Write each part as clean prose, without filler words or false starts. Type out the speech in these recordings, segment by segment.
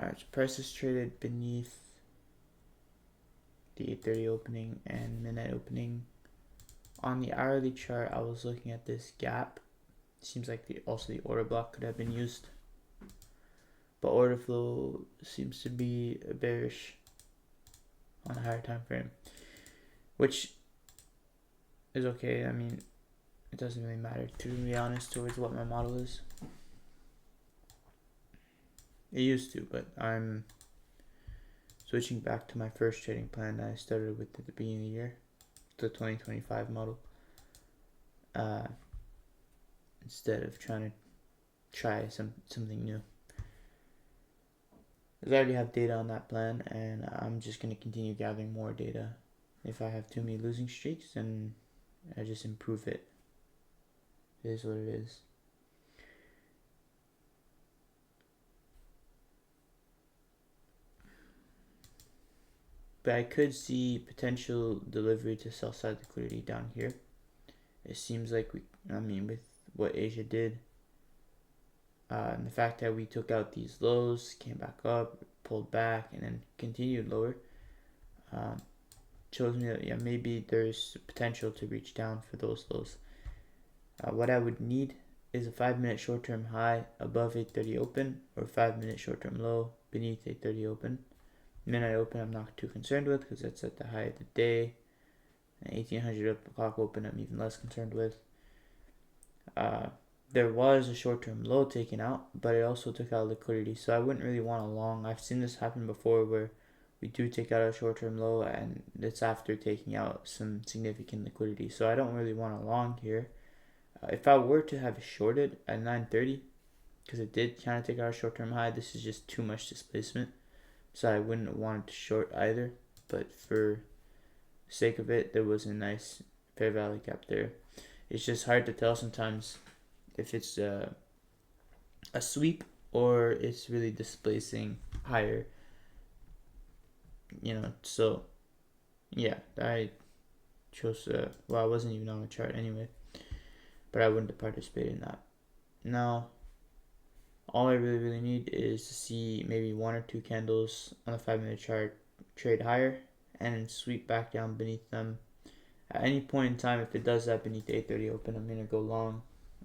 Alright, so prices traded beneath the 8:30 opening and midnight opening. On the hourly chart, I was looking at this gap. Seems like also the order block could have been used, but order flow seems to be bearish on a higher time frame, which is okay. I mean, it doesn't really matter, to be honest, towards what my model is. It used to, but I'm switching back to my first trading plan that I started with at the beginning of the year, the 2025 model, instead of trying to try something new. I already have data on that plan, and I'm just going to continue gathering more data. If I have too many losing streaks, then I just improve it. It is what it is. But I could see potential delivery to sell side liquidity down here. It seems like with what Asia did, and the fact that we took out these lows, came back up, pulled back, and then continued lower, shows me that maybe there's potential to reach down for those lows. What I would need is a 5-minute short-term high above 8:30 open, or 5-minute short-term low beneath 8:30 open. Midnight open I'm not too concerned with because that's at the high of the day. And 1800 o'clock open I'm even less concerned with. There was a short-term low taken out, but it also took out liquidity, so I wouldn't really want a long. I've seen this happen before where we do take out a short-term low and it's after taking out some significant liquidity, so I don't really want a long here. If I were to have shorted at 9:30, because it did kind of take out a short-term high, this is just too much displacement, so I wouldn't want to short either. But for the sake of it, there was a nice fair value gap there. It's just hard to tell sometimes if it's a sweep or it's really displacing higher. So yeah, I chose I wasn't even on the chart anyway, but I wouldn't have participated in that. Now, all I really need is to see maybe 1 or 2 candles on the 5-minute chart trade higher and sweep back down beneath them. At any point in time, if it does that beneath the 8:30 open, I'm going to go long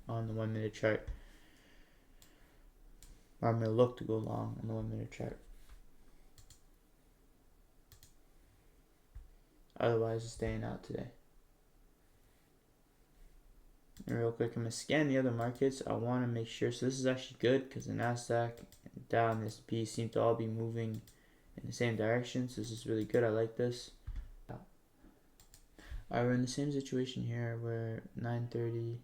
on the 1-minute chart. Or I'm going to look to go long on the 1-minute chart. Otherwise, it's staying out today. And real quick, I'm going to scan the other markets. I want to make sure. So this is actually good because the NASDAQ, Dow, and the S&P seem to all be moving in the same direction. So this is really good. I like this. We're in the same situation here where 9:30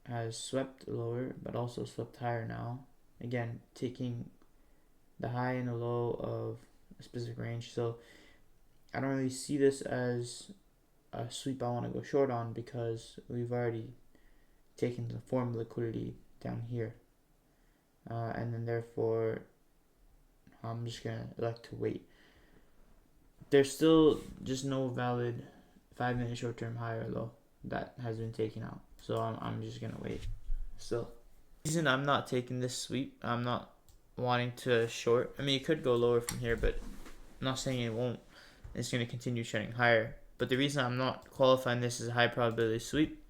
has swept lower but also swept higher now. Again, taking the high and the low of a specific range. So I don't really see this as a sweep I want to go short on because we've already taken the form of liquidity down here. And then therefore, I'm just going to elect to wait. There's still just no valid 5-minute short-term high or low that has been taken out. So I'm just going to wait. So the reason I'm not taking this sweep, I'm not wanting to short. I mean, it could go lower from here, but I'm not saying it won't. It's going to continue trending higher. But the reason I'm not qualifying this as a high probability sweep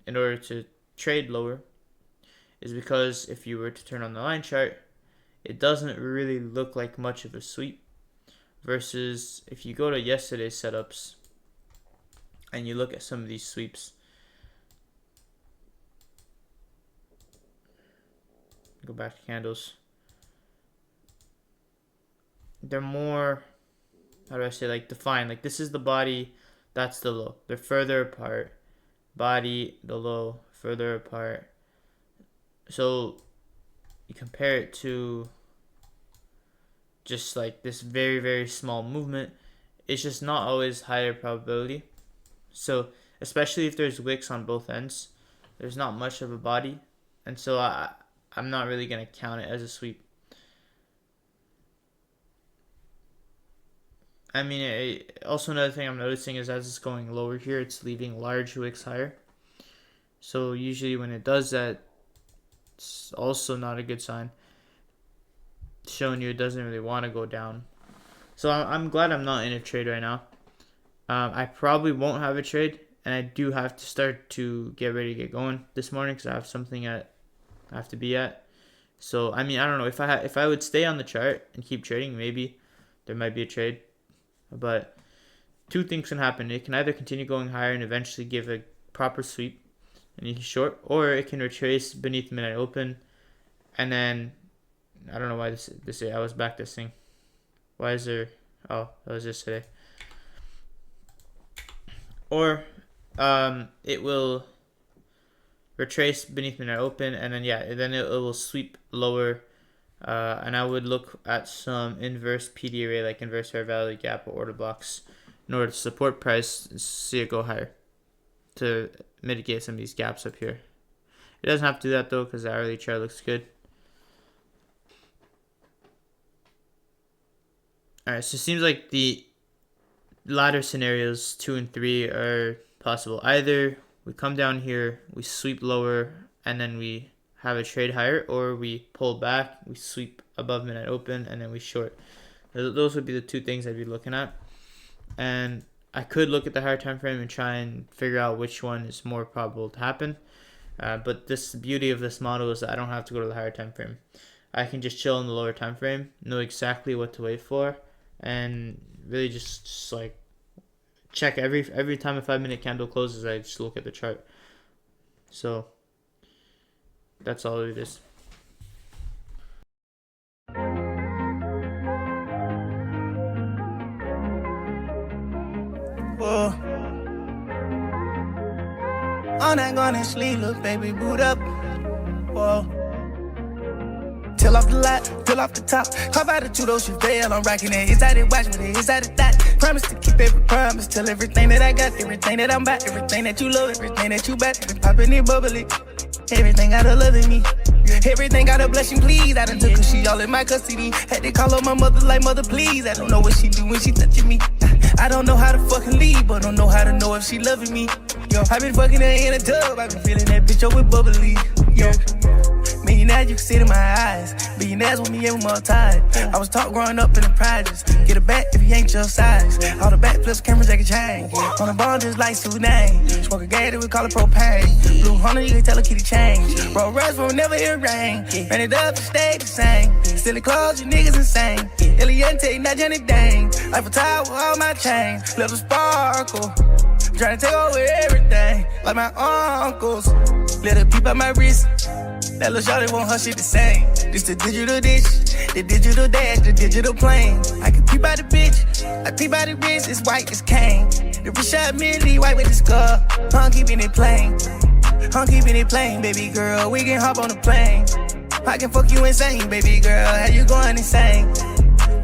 in order to trade lower is because if you were to turn on the line chart, it doesn't really look like much of a sweep. Versus if you go to yesterday's setups and you look at some of these sweeps, go back to candles, they're more, how do I say, like defined. Like this is the body, that's the low. They're further apart. Body, the low, further apart. So you compare it to just like this very, very small movement, it's just not always higher probability. So especially if there's wicks on both ends, there's not much of a body. And so I'm not really going to count it as a sweep. I mean, also another thing I'm noticing is as it's going lower here, it's leaving large wicks higher. So usually when it does that, it's also not a good sign. showing you it doesn't really want to go down. So I'm glad I'm not in a trade right now. I probably won't have a trade, and I do have to start to get ready to get going this morning because I have something I have to be at. So I mean, I don't know if I would stay on the chart and keep trading, maybe there might be a trade, but two things can happen. It can either continue going higher and eventually give a proper sweep and you can short, or it can retrace beneath midnight open, and then I don't know why this I was back this thing. Why is there? Oh, that was just today. Or it will retrace beneath midnight open, and then then it will sweep lower. And I would look at some inverse PD array, like inverse fair value gap or order blocks, in order to support price and see it go higher to mitigate some of these gaps up here. It doesn't have to do that though, because the hourly chart looks good. Alright, so it seems like the latter scenarios 2 and 3 are possible. Either we come down here, we sweep lower, and then we have a trade higher, or we pull back, we sweep above midnight open, and then we short. Those would be the two things I'd be looking at. And I could look at the higher time frame and try and figure out which one is more probable to happen. But the beauty of this model is that I don't have to go to the higher time frame. I can just chill in the lower time frame, know exactly what to wait for, and really just like check every time a 5-minute candle closes. I just look at the chart. So that's all it is. Whoa. I'm not gonna sleep, look, baby, boot up. Whoa. Till off the lot, till off the top. Hop out of two, those you fail. I'm rocking it. Is that it? Watch with it. Is that it? That promise to keep every promise. Tell everything that I got, everything that I'm back, everything that you love, everything that you back. Been popping it bubbly. Everything got a love in me. Everything got a blushing, please. I done took her, she all in my custody. Had to call her my mother like, mother, please. I don't know what she do when she touching me. I don't know how to fucking leave, but don't know how to know if she loving me. Yo, I been fucking her in a tub. I been feeling that bitch up with bubbly. Yo. Millionaires, you can see it in my eyes. Billionaires want me every more time. I was taught growing up in the projects. Get a back if you ain't your size. All the backflips, cameras, they can change. On the ball just like Sudan. Smoke a gas, we call it propane. Blue Hunter, you can tell her kitty change. Bro, rush won't never hear rain. Ran it up and stayed the same. Silly clothes, you niggas insane. Eliante, not Johnny Dang. Life a tie with all my chains. Little sparkle. Trying to take over everything. Like my uncles. Little peep out my wrist. That little shawty want her shit the same. This the digital dish, the digital dash, the digital plane. I can peep out the bitch, I peep out the wrist, it's white as cane. The Rashad Millie, white with the skull. I'm keeping it plain, I'm keeping it plain, baby girl. We can hop on the plane. I can fuck you insane, baby girl. How you going insane?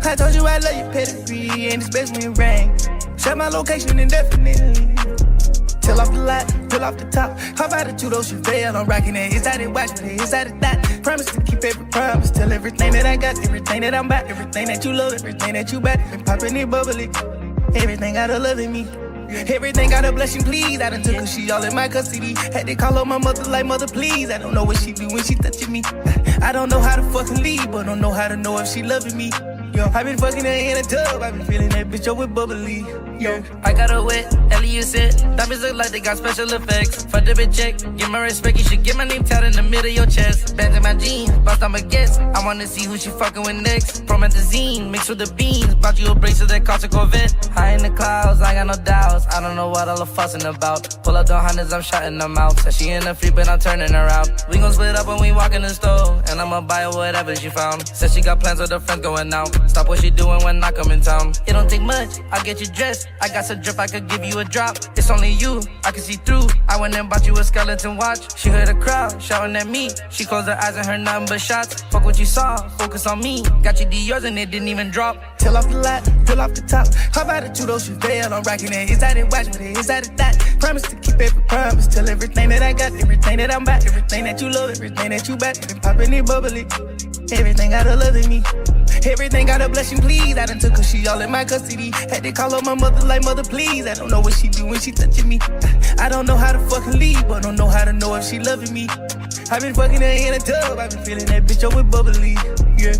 I told you I love your pedigree, and it's best when it rain. Share my location indefinitely. Till off the lot, till off the top. Hop out of two, those you fail. I'm rocking it. Is that it? Watch with it. Is that it? That promise to keep every promise. Tell everything that I got, everything that I'm back, everything that you love, everything that you back. Been popping it bubbly. Everything got a love in me. Everything got a blushing, please. I done took her, she all in my custody. Had to call her my mother like, mother, please. I don't know what she do when she touching me. I don't know how to fucking leave, but don't know how to know if she loving me. Yo, I been fucking her in a tub. I been feeling that bitch up with bubbly. Yo, I got her wet, Ellie said. Diamonds look like they got special effects. For the bitch check, give my respect. You should get my name tatted in the middle of your chest. Bands in my jeans, bust I'm a guest. I wanna see who she fucking with next. Promethazine, mixed with the beans. Bought you a bracelet that cost a Corvette. High in the clouds, I got no doubts. I don't know what all the fussing about. Pull up the hundreds, I'm shutting them out. Said she in the free, but I'm turning her out. We gon' split up when we walk in the store. And I'ma buy her whatever she found. Said she got plans with her friends going out. Stop what she doing when I come in town. It don't take much, I'll get you dressed. I got some drip, I could give you a drop. It's only you, I can see through. I went and bought you a skeleton watch. She heard a crowd shouting at me. She closed her eyes and heard nothing but shots. Fuck what you saw, focus on me. Got you Dior's and it didn't even drop. till off the lot, till off the top. Hop out of two, those you fail. I'm rocking it. Is that it? Watch with it. Is that it? That promise to keep every promise. Tell everything that I got, everything that I'm back, everything that you love, everything that you back. Been popping it bubbly. Everything got a love in me. Everything got a blushing, please. I done took her, she all in my custody. Had to call her my mother like, mother, please. I don't know what she do when she touching me. I don't know how to fucking leave, but don't know how to know if she loving me. I been fucking her in a tub. I been feeling that bitch up with bubbly. Yeah.